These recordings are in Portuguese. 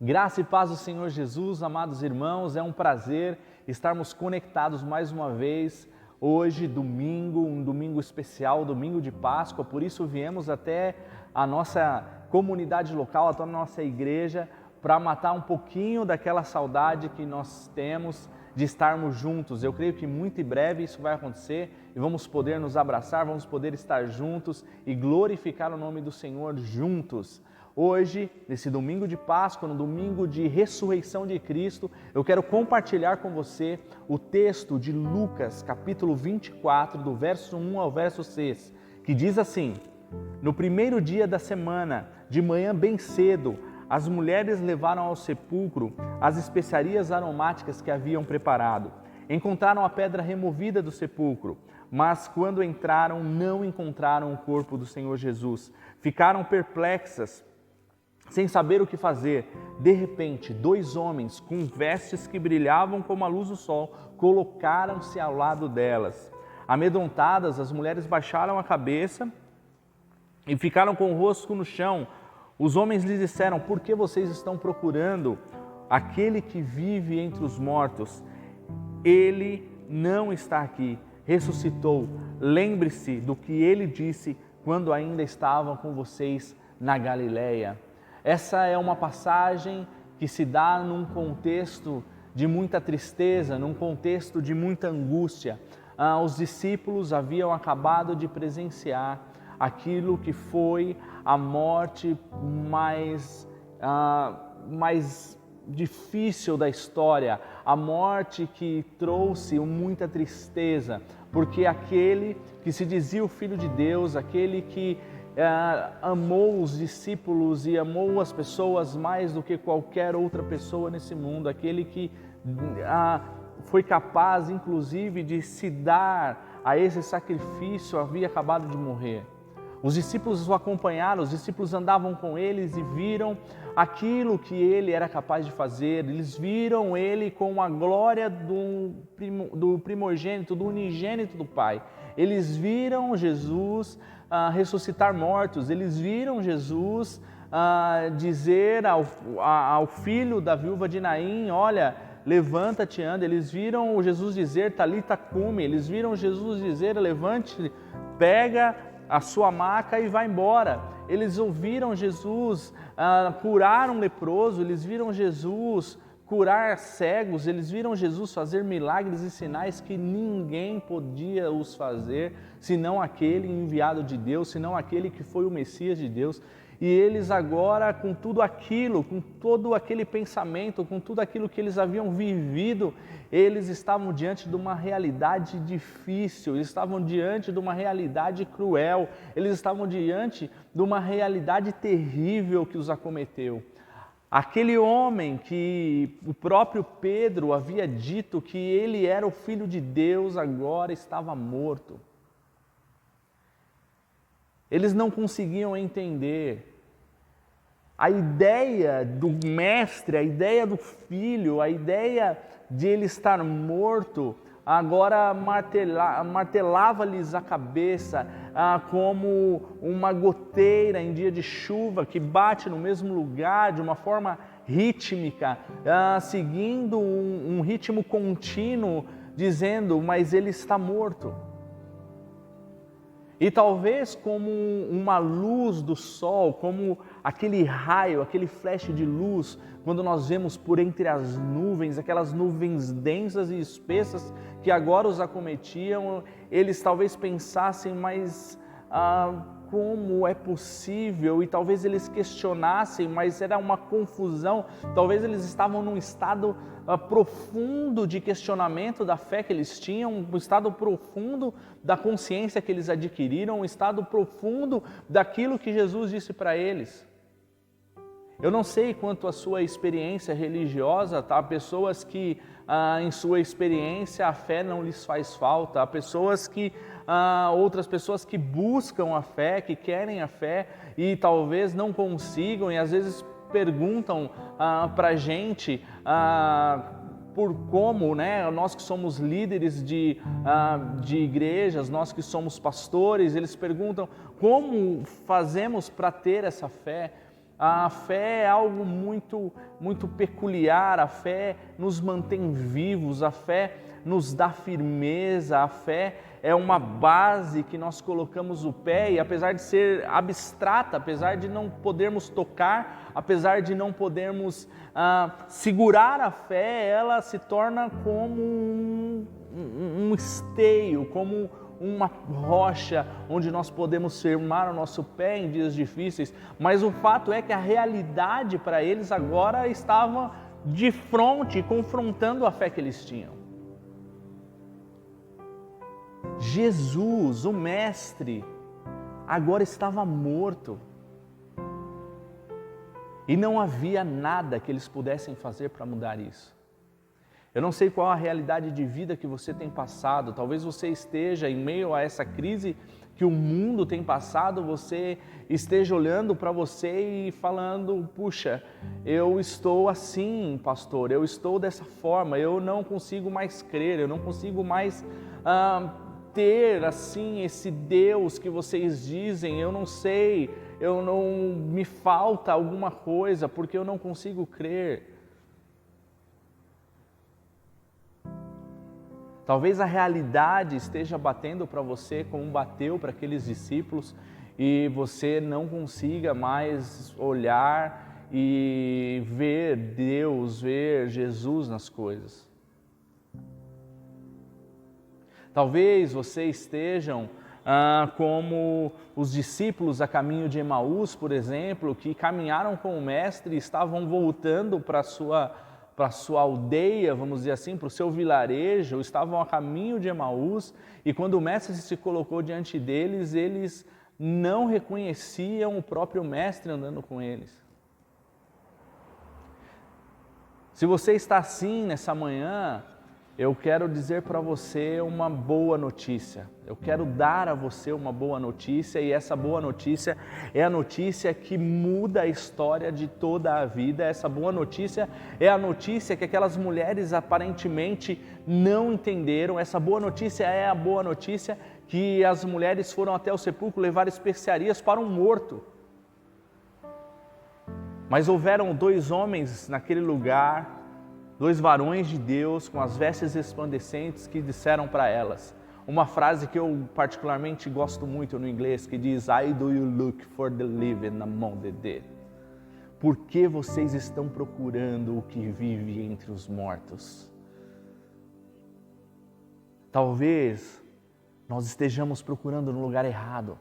Graça e paz do Senhor Jesus, amados irmãos, é um prazer estarmos conectados mais uma vez, hoje, domingo, um domingo especial, domingo de Páscoa, por isso viemos até a nossa comunidade local, até a nossa igreja, para matar um pouquinho daquela saudade que nós temos de estarmos juntos. Eu creio que muito em breve isso vai acontecer e vamos poder nos abraçar, vamos poder estar juntos e glorificar o nome do Senhor juntos. Hoje, nesse domingo de Páscoa, no domingo de ressurreição de Cristo, eu quero compartilhar com você o texto de Lucas, capítulo 24, do verso 1 ao verso 6, que diz assim: No primeiro dia da semana, de manhã bem cedo, as mulheres levaram ao sepulcro as especiarias aromáticas que haviam preparado. Encontraram a pedra removida do sepulcro, mas quando entraram, não encontraram o corpo do Senhor Jesus. Ficaram perplexas, sem saber o que fazer. De repente, dois homens com vestes que brilhavam como a luz do sol colocaram-se ao lado delas. Amedrontadas, as mulheres baixaram a cabeça e ficaram com o rosto no chão. Os homens lhes disseram: Por que vocês estão procurando aquele que vive entre os mortos? Ele não está aqui, ressuscitou. Lembre-se do que ele disse quando ainda estavam com vocês na Galileia. Essa é uma passagem que se dá num contexto de muita tristeza, num contexto de muita angústia. Os discípulos haviam acabado de presenciar aquilo que foi a morte mais difícil da história, a morte que trouxe muita tristeza, porque aquele que se dizia o Filho de Deus, aquele que amou os discípulos e amou as pessoas mais do que qualquer outra pessoa nesse mundo, aquele que foi capaz inclusive de se dar a esse sacrifício, havia acabado de morrer. Os discípulos o acompanharam, os discípulos andavam com eles e viram aquilo que ele era capaz de fazer. Eles viram ele com a glória do primogênito, do unigênito do Pai. Eles viram Jesus ressuscitar mortos, eles viram Jesus dizer ao filho da viúva de Naim: olha, levanta-te, anda. Eles viram Jesus dizer: Talita cumi. Eles viram Jesus dizer: levante, pega a sua maca e vai embora. Eles ouviram Jesus curar um leproso, eles viram Jesus curar cegos, eles viram Jesus fazer milagres e sinais que ninguém podia os fazer, senão aquele enviado de Deus, senão aquele que foi o Messias de Deus. E eles agora, com tudo aquilo, com todo aquele pensamento, com tudo aquilo que eles haviam vivido, eles estavam diante de uma realidade difícil, eles estavam diante de uma realidade cruel, eles estavam diante de uma realidade terrível que os acometeu. Aquele homem que o próprio Pedro havia dito que ele era o Filho de Deus, agora estava morto. Eles não conseguiam entender a ideia do mestre, a ideia do filho, a ideia de ele estar morto, agora martelava-lhes a cabeça como uma goteira em dia de chuva que bate no mesmo lugar de uma forma rítmica, seguindo um ritmo contínuo, dizendo: mas ele está morto. E talvez como uma luz do sol, como aquele raio, aquele flash de luz, quando nós vemos por entre as nuvens, aquelas nuvens densas e espessas que agora os acometiam, eles talvez pensassem: mas como é possível? E talvez eles questionassem, mas era uma confusão, talvez eles estavam num estado profundo de questionamento da fé que eles tinham, um estado profundo da consciência que eles adquiriram, um estado profundo daquilo que Jesus disse para eles. Eu não sei quanto a sua experiência religiosa, tá? Há pessoas que em sua experiência a fé não lhes faz falta, há pessoas que outras pessoas que buscam a fé, que querem a fé e talvez não consigam, e às vezes perguntam para a gente por como, né, nós que somos líderes de igrejas, nós que somos pastores, eles perguntam como fazemos para ter essa fé. A fé é algo muito peculiar, a fé nos mantém vivos, a fé nos dá firmeza, a fé é uma base que nós colocamos o pé e apesar de ser abstrata, apesar de não podermos tocar, apesar de não podermos segurar a fé, ela se torna como um esteio, como uma rocha onde nós podemos firmar o nosso pé em dias difíceis, mas o fato é que a realidade para eles agora estava de frente, confrontando a fé que eles tinham. Jesus, o Mestre, agora estava morto e não havia nada que eles pudessem fazer para mudar isso. Eu não sei qual a realidade de vida que você tem passado, talvez você esteja em meio a essa crise que o mundo tem passado, você esteja olhando para você e falando, puxa, eu estou assim, pastor, eu estou dessa forma, eu não consigo mais crer, eu não consigo mais ter assim esse Deus que vocês dizem, eu não sei, me falta alguma coisa porque eu não consigo crer. Talvez a realidade esteja batendo para você como bateu para aqueles discípulos e você não consiga mais olhar e ver Deus, ver Jesus nas coisas. Talvez vocês estejam como os discípulos a caminho de Emaús, por exemplo, que caminharam com o Mestre e estavam voltando para a sua aldeia, vamos dizer assim, para o seu vilarejo, estavam a caminho de Emaús e quando o Mestre se colocou diante deles, eles não reconheciam o próprio Mestre andando com eles. Se você está assim nessa manhã, eu quero dizer para você uma boa notícia. Eu quero dar a você uma boa notícia e essa boa notícia é a notícia que muda a história de toda a vida. Essa boa notícia é a notícia que aquelas mulheres aparentemente não entenderam. Essa boa notícia é a boa notícia que as mulheres foram até o sepulcro levar especiarias para um morto. Mas houveram 2 homens naquele lugar, 2 varões de Deus com as vestes resplandecentes que disseram para elas uma frase que eu particularmente gosto muito no inglês, que diz: "Why do you look for the living among the dead?" Por que vocês estão procurando o que vive entre os mortos? Talvez nós estejamos procurando no lugar errado.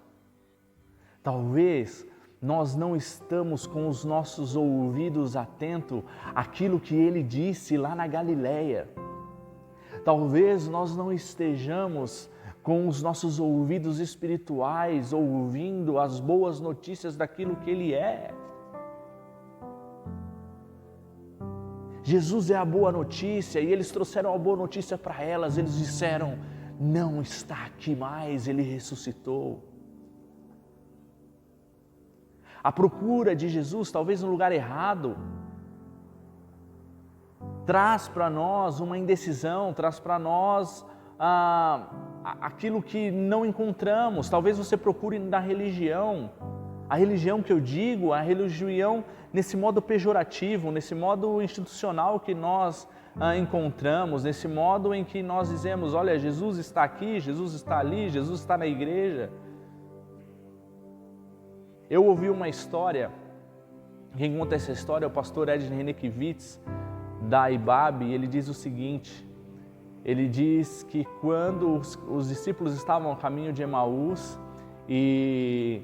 Talvez nós não estamos com os nossos ouvidos atentos àquilo que Ele disse lá na Galileia. Talvez nós não estejamos com os nossos ouvidos espirituais ouvindo as boas notícias daquilo que Ele é. Jesus é a boa notícia e eles trouxeram a boa notícia para elas. Eles disseram: não está aqui mais, Ele ressuscitou. A procura de Jesus, talvez no lugar errado, traz para nós uma indecisão, traz para nós aquilo que não encontramos. Talvez você procure na religião, a religião que eu digo, a religião nesse modo pejorativo, nesse modo institucional que nós encontramos, nesse modo em que nós dizemos: olha, Jesus está aqui, Jesus está ali, Jesus está na igreja. Eu ouvi uma história, quem conta essa história é o pastor Edney Renekiewicz, da IBAB, e ele diz o seguinte, ele diz que quando os discípulos estavam a caminho de Emaús e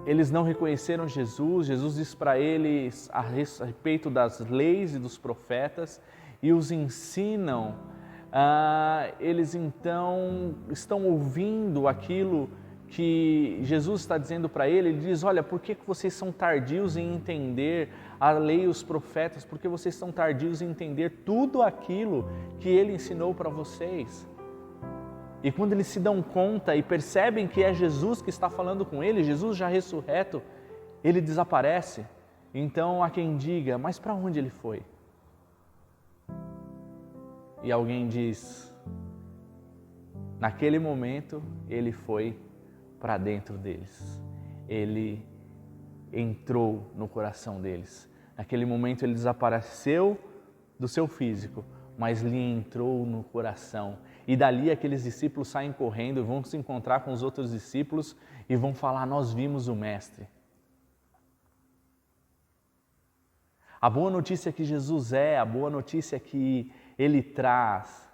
eles não reconheceram Jesus, Jesus disse para eles a respeito das leis e dos profetas e os ensinam, eles então estão ouvindo aquilo que Jesus está dizendo para ele diz: olha, por que vocês são tardios em entender a lei e os profetas? Porque vocês são tardios em entender tudo aquilo que ele ensinou para vocês. E quando eles se dão conta e percebem que é Jesus que está falando com eles, Jesus já ressurreto, ele desaparece. Então há quem diga: mas para onde ele foi? E alguém diz: naquele momento ele foi para dentro deles. Ele entrou no coração deles. Naquele momento ele desapareceu do seu físico, mas lhe entrou no coração. E dali aqueles discípulos saem correndo, vão se encontrar com os outros discípulos e vão falar: nós vimos o Mestre. A boa notícia que Jesus é, a boa notícia que Ele traz,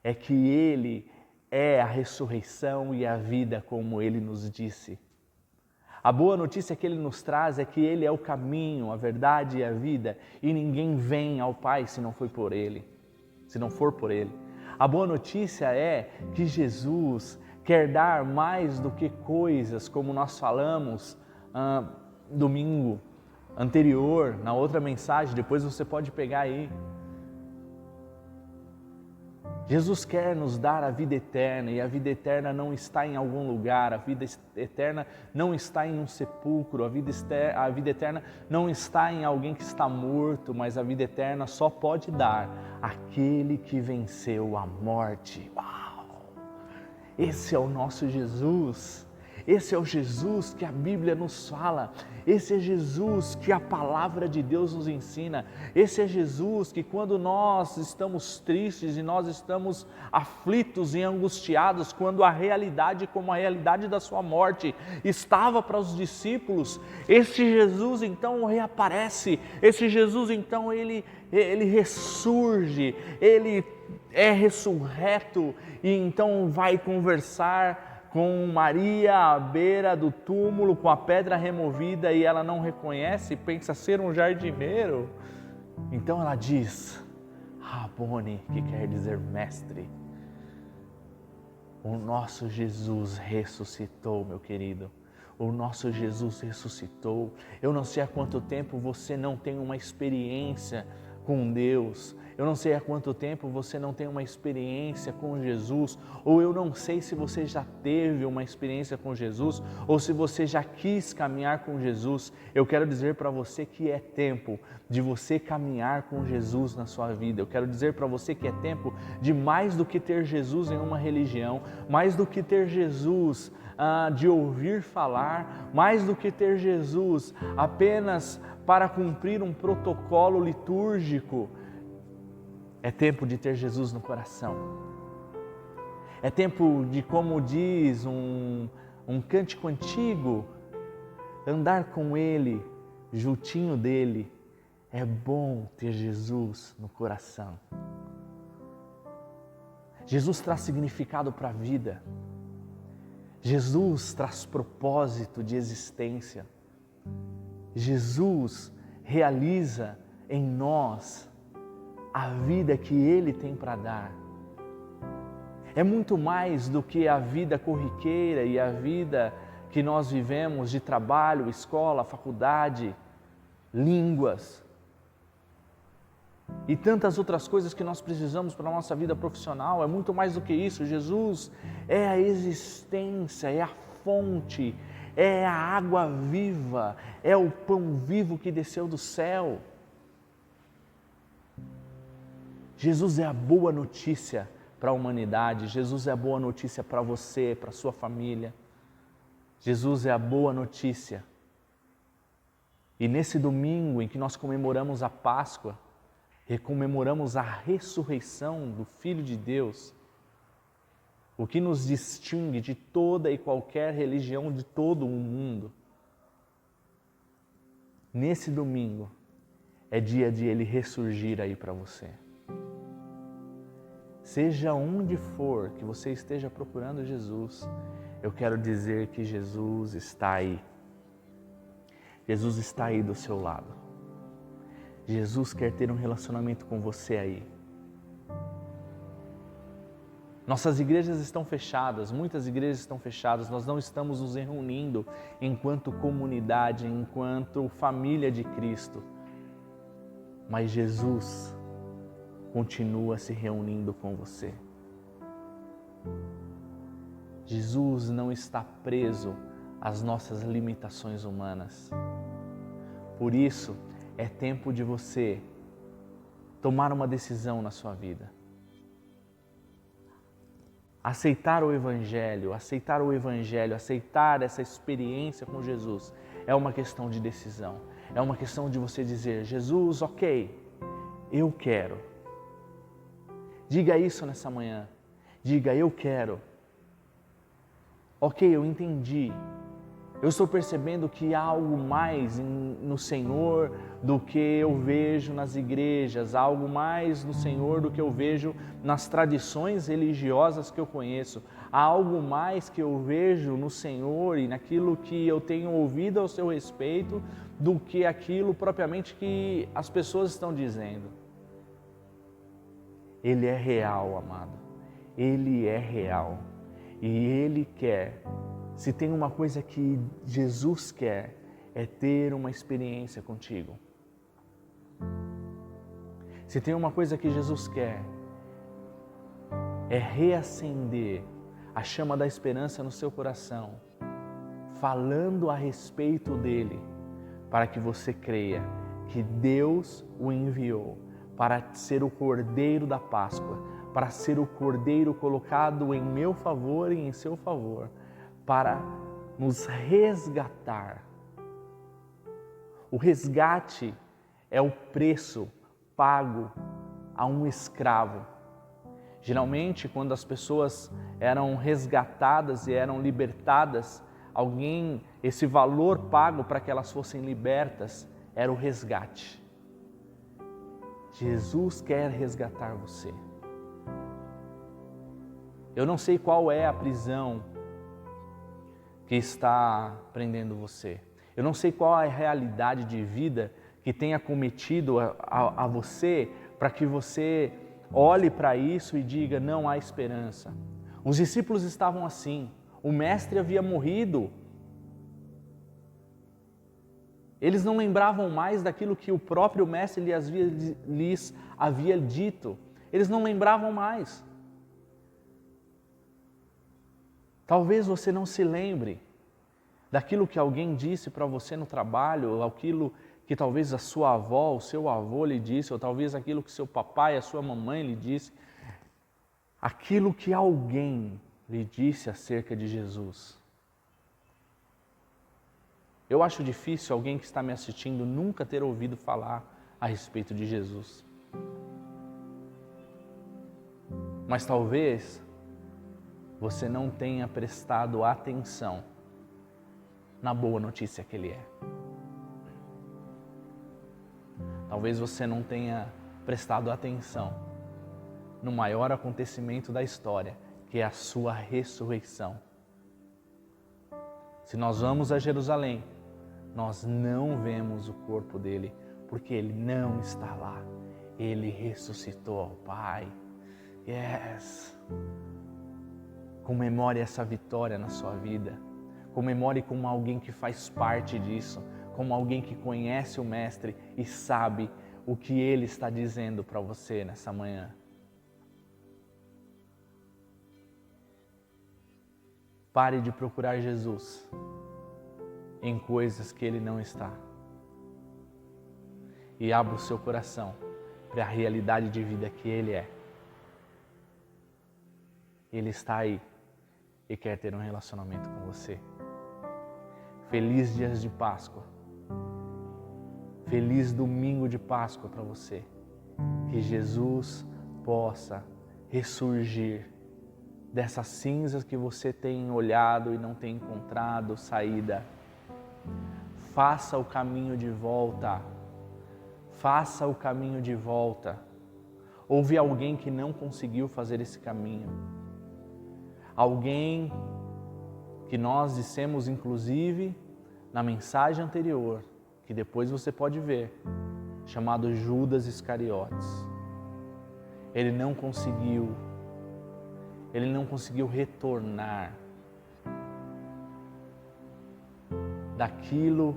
é que Ele é a ressurreição e a vida, como Ele nos disse. A boa notícia que Ele nos traz é que Ele é o caminho, a verdade e a vida, e ninguém vem ao Pai se não for por Ele. A boa notícia é que Jesus quer dar mais do que coisas, como nós falamos domingo anterior, na outra mensagem, depois você pode pegar aí. Jesus quer nos dar a vida eterna, e a vida eterna não está em algum lugar, a vida eterna não está em um sepulcro, a vida eterna não está em alguém que está morto, mas a vida eterna só pode dar aquele que venceu a morte. Uau! Esse é o nosso Jesus. Esse é o Jesus que a Bíblia nos fala, esse é Jesus que a palavra de Deus nos ensina, esse é Jesus que quando nós estamos tristes e nós estamos aflitos e angustiados, quando a realidade como a realidade da sua morte estava para os discípulos, esse Jesus então reaparece, esse Jesus então ele ressurge, ele é ressurreto e então vai conversar com Maria à beira do túmulo, com a pedra removida, e ela não reconhece, pensa ser um jardineiro. Então ela diz, Rabone, que quer dizer mestre. O nosso Jesus ressuscitou, meu querido. O nosso Jesus ressuscitou. Eu não sei há quanto tempo você não tem uma experiência com Deus. Eu não sei há quanto tempo você não tem uma experiência com Jesus, ou eu não sei se você já teve uma experiência com Jesus, ou se você já quis caminhar com Jesus. Eu quero dizer para você que é tempo de você caminhar com Jesus na sua vida. Eu quero dizer para você que é tempo de mais do que ter Jesus em uma religião, mais do que ter Jesus de ouvir falar, mais do que ter Jesus apenas para cumprir um protocolo litúrgico. É tempo de ter Jesus no coração. É tempo de, como diz um cântico antigo, andar com Ele, juntinho dEle. É bom ter Jesus no coração. Jesus traz significado para a vida. Jesus traz propósito de existência. Jesus realiza em nós a vida que Ele tem para dar. É muito mais do que a vida corriqueira e a vida que nós vivemos de trabalho, escola, faculdade, línguas e tantas outras coisas que nós precisamos para a nossa vida profissional. É muito mais do que isso. Jesus é a existência, é a fonte, é a água viva, é o pão vivo que desceu do céu. Jesus é a boa notícia para a humanidade, Jesus é a boa notícia para você, para a sua família. Jesus é a boa notícia. E nesse domingo em que nós comemoramos a Páscoa, e comemoramos a ressurreição do Filho de Deus, o que nos distingue de toda e qualquer religião de todo o mundo, nesse domingo é dia de Ele ressurgir aí para você. Seja onde for que você esteja procurando Jesus, eu quero dizer que Jesus está aí. Jesus está aí do seu lado. Jesus quer ter um relacionamento com você aí. Nossas igrejas estão fechadas, muitas igrejas estão fechadas, nós não estamos nos reunindo enquanto comunidade, enquanto família de Cristo. Mas Jesus continua se reunindo com você. Jesus não está preso às nossas limitações humanas. Por isso, é tempo de você tomar uma decisão na sua vida. Aceitar o Evangelho, aceitar essa experiência com Jesus é uma questão de decisão. É uma questão de você dizer, Jesus, ok, eu quero. Diga isso nessa manhã. Diga, eu quero. Ok, eu entendi. Eu estou percebendo que há algo mais no Senhor do que eu vejo nas igrejas, há algo mais no Senhor do que eu vejo nas tradições religiosas que eu conheço, há algo mais que eu vejo no Senhor e naquilo que eu tenho ouvido ao seu respeito do que aquilo propriamente que as pessoas estão dizendo. Ele é real, amado. Ele é real. E Ele quer. Se tem uma coisa que Jesus quer, é ter uma experiência contigo. Se tem uma coisa que Jesus quer, é reacender a chama da esperança no seu coração, falando a respeito dele, para que você creia que Deus o enviou para ser o Cordeiro da Páscoa, para ser o Cordeiro colocado em meu favor e em seu favor, para nos resgatar. O resgate é o preço pago a um escravo. Geralmente, quando as pessoas eram resgatadas e eram libertadas, esse valor pago para que elas fossem libertas era o resgate. Jesus quer resgatar você. Eu não sei qual é a prisão que está prendendo você. Eu não sei qual é a realidade de vida que tenha cometido a você para que você olhe para isso e diga, não há esperança. Os discípulos estavam assim, o mestre havia morrido. Eles não lembravam mais daquilo que o próprio mestre lhes havia dito. Eles não lembravam mais. Talvez você não se lembre daquilo que alguém disse para você no trabalho, ou aquilo que talvez a sua avó, o seu avô lhe disse, ou talvez aquilo que seu papai, a sua mamãe lhe disse. Aquilo que alguém lhe disse acerca de Jesus. Eu acho difícil alguém que está me assistindo nunca ter ouvido falar a respeito de Jesus. Mas talvez você não tenha prestado atenção na boa notícia que Ele é. Talvez você não tenha prestado atenção no maior acontecimento da história, que é a sua ressurreição. Se nós vamos a Jerusalém, nós não vemos o corpo dele, porque ele não está lá. Ele ressuscitou ao Pai. Yes! Comemore essa vitória na sua vida. Comemore como alguém que faz parte disso, como alguém que conhece o Mestre e sabe o que Ele está dizendo para você nessa manhã. Pare de procurar Jesus em coisas que Ele não está. E abra o seu coração para a realidade de vida que Ele é. Ele está aí e quer ter um relacionamento com você. Feliz dias de Páscoa. Feliz domingo de Páscoa para você. Que Jesus possa ressurgir dessas cinzas que você tem olhado e não tem encontrado saída. Faça o caminho de volta. Faça o caminho de volta. Houve alguém que não conseguiu fazer esse caminho. Alguém que nós dissemos, inclusive, na mensagem anterior, que depois você pode ver, chamado Judas Iscariotes. Ele não conseguiu retornar daquilo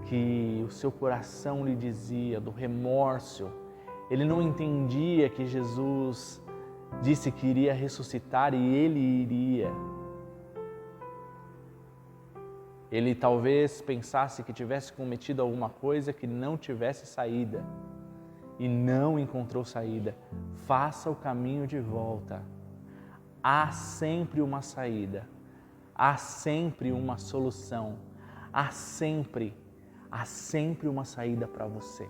que o seu coração lhe dizia, do remorso. Ele não entendia que Jesus disse que iria ressuscitar e ele iria. Ele talvez pensasse que tivesse cometido alguma coisa que não tivesse saída e não encontrou saída. Faça o caminho de volta. há sempre uma saída, há sempre uma solução, há sempre uma saída para você.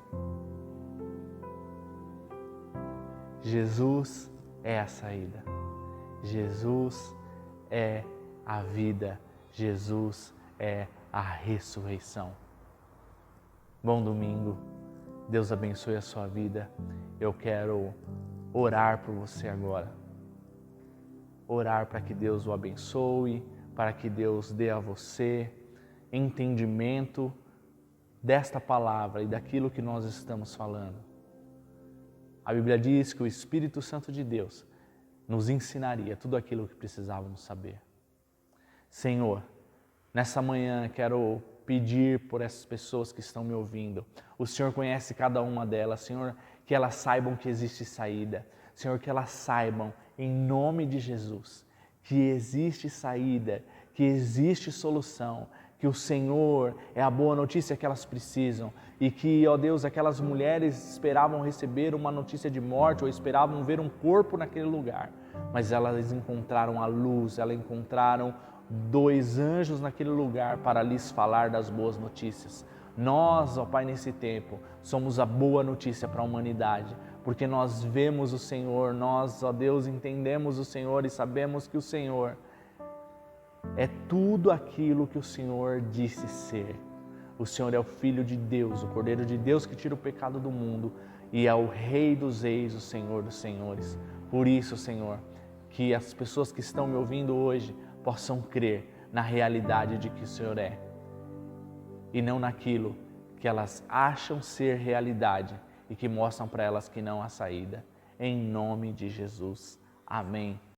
Jesus é a saída, Jesus é a vida, Jesus é a ressurreição. Bom domingo, Deus abençoe a sua vida. Eu quero orar por você agora. Orar para que Deus o abençoe, para que Deus dê a você entendimento desta palavra e daquilo que nós estamos falando. A Bíblia diz que o Espírito Santo de Deus nos ensinaria tudo aquilo que precisávamos saber. Senhor, nessa manhã quero pedir por essas pessoas que estão me ouvindo. O Senhor conhece cada uma delas, Senhor, que elas saibam que existe saída. Senhor, que elas saibam, em nome de Jesus, que existe saída, que existe solução, que o Senhor é a boa notícia que elas precisam e que, ó Deus, aquelas mulheres esperavam receber uma notícia de morte ou esperavam ver um corpo naquele lugar, mas elas encontraram a luz, elas encontraram 2 anjos naquele lugar para lhes falar das boas notícias. Nós, ó Pai, nesse tempo, somos a boa notícia para a humanidade, porque nós vemos o Senhor, nós, ó Deus, entendemos o Senhor e sabemos que o Senhor é tudo aquilo que o Senhor disse ser. O Senhor é o Filho de Deus, o Cordeiro de Deus que tira o pecado do mundo e é o Rei dos Reis, o Senhor dos Senhores. Por isso, Senhor, que as pessoas que estão me ouvindo hoje possam crer na realidade de que o Senhor é e não naquilo que elas acham ser realidade e que mostram para elas que não há saída. Em nome de Jesus. Amém.